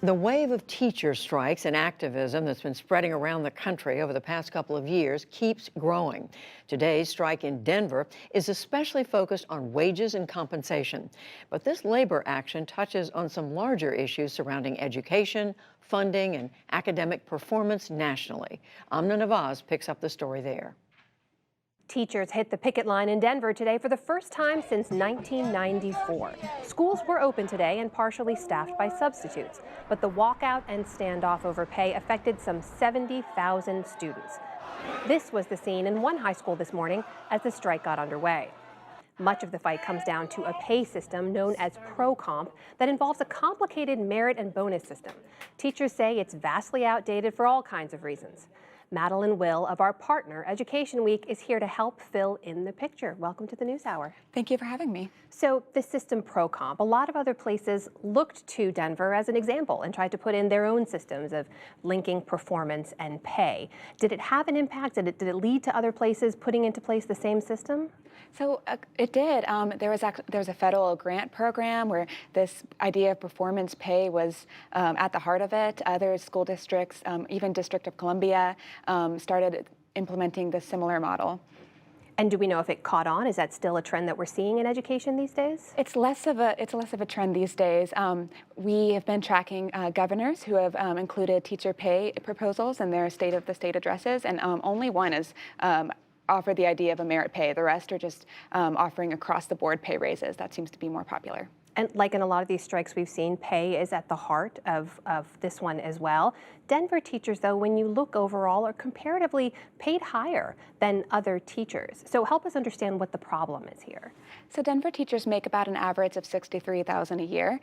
The wave of teacher strikes and activism that's been spreading around the country over the past couple of years keeps growing. Today's strike in Denver is especially focused on wages and compensation. But this labor action touches on some larger issues surrounding education, funding, and academic performance nationally. Amna Nawaz picks up the story there. Teachers hit the picket line in Denver today for the first time since 1994. Schools were open today and partially staffed by substitutes, but the walkout and standoff over pay affected some 70,000 students. This was the scene in one high school this morning as the strike got underway. Much of the fight comes down to a pay system known as ProComp that involves a complicated merit and bonus system. Teachers say it's vastly outdated for all kinds of reasons. Madeline Will of our partner, Education Week, is here to help fill in the picture. Welcome to the NewsHour. Thank you for having me. So the system ProComp, a lot of other places looked to Denver as an example and tried to put in their own systems of linking performance and pay. Did it have an impact? Did it lead to other places putting into place the same system? So it did. There was a federal grant program where this idea of performance pay was at the heart of it. Other school districts, even District of Columbia, started implementing this similar model. And do we know if it caught on? Is that still a trend that we're seeing in education these days? It's less of a trend these days. We have been tracking governors who have included teacher pay proposals in their state of the state addresses, and only one has offered the idea of a merit pay. The rest are just offering across the board pay raises. That seems to be more popular. And like in a lot of these strikes we've seen, pay is at the heart of this one as well. Denver teachers, though, when you look overall, are comparatively paid higher than other teachers. So help us understand what the problem is here. So Denver teachers make about an average of $63,000 a year,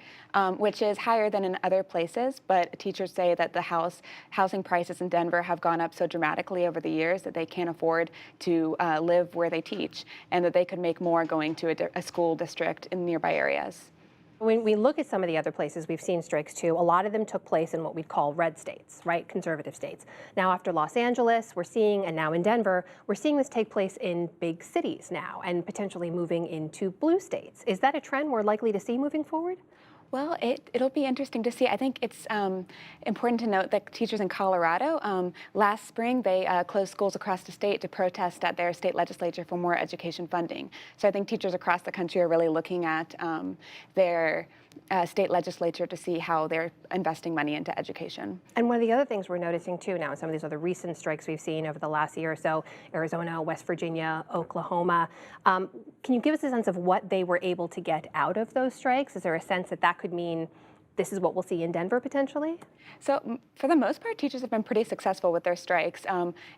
which is higher than in other places. But teachers say that the housing prices in Denver have gone up so dramatically over the years that they can't afford to live where they teach, and that they could make more going to a school district in nearby areas. When we look at some of the other places we've seen strikes too, a lot of them took place in what we'd call red states, right? Conservative states. Now after Los Angeles, we're seeing, and now in Denver, we're seeing this take place in big cities now and potentially moving into blue states. Is that a trend we're likely to see moving forward? Well, it'll be interesting to see. I think it's important to note that teachers in Colorado, last spring, they closed schools across the state to protest at their state legislature for more education funding. So I think teachers across the country are really looking at their state legislature to see how they're investing money into education. And one of the other things we're noticing too now in some of these other recent strikes we've seen over the last year or so, Arizona, West Virginia, Oklahoma, can you give us a sense of what they were able to get out of those strikes? Is there a sense that that could mean this is what we'll see in Denver potentially? So for the most part, teachers have been pretty successful with their strikes.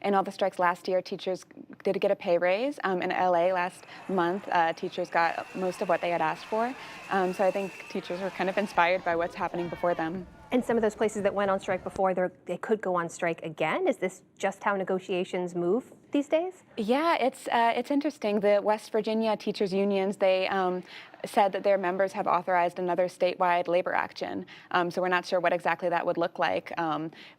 In all the strikes last year, teachers did get a pay raise. In LA last month, teachers got most of what they had asked for. So I think teachers were kind of inspired by what's happening before them. And some of those places that went on strike before, they could go on strike again? Is this just how negotiations move these days? Yeah, it's interesting. The West Virginia teachers unions, they said that their members have authorized another statewide labor action. So we're not sure what exactly that would look like.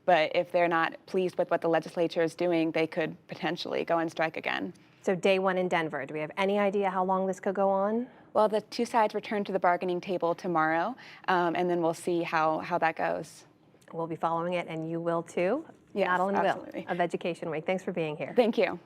But if they're not pleased with what the legislature is doing, they could potentially go on strike again. So day one in Denver, do we have any idea how long this could go on? Well, the two sides return to the bargaining table tomorrow, and then we'll see how that goes. We'll be following it, and you will too. Yes, Madeline absolutely. Will of Education Week. Thanks for being here. Thank you.